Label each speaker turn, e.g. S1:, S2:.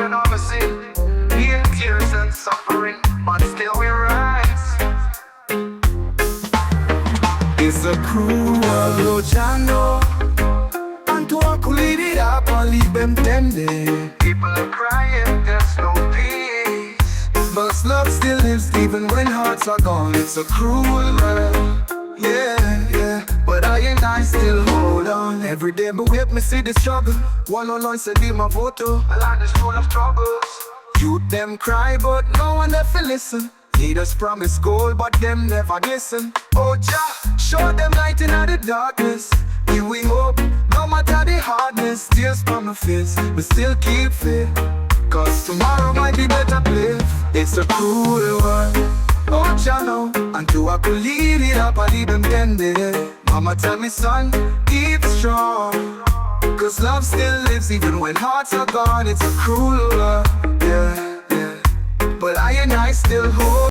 S1: and all the sin, here tears and suffering, but still we rise. It's a cruel world, Jah know. And to a cool it up and leave them tempted. People are crying, there's no peace, but love still lives even when hearts are gone. It's a cruel world, yeah. But I still hold on. Every day me wake me see the struggle. One on say be my photo. A land is full of troubles. Youth them cry but no one ever listen. Leaders promise gold but them never listen. Oh Jah, show them light in the darkness. Here we hope, no matter the hardness. Tears from my face, we still keep faith, cause tomorrow might be better place. It's a cruel world, oh Jah know. And to I could lead it up and leave them tended. Mama tell me son, keep strong, cause love still lives even when hearts are gone. It's a cruel world, yeah. But I still hold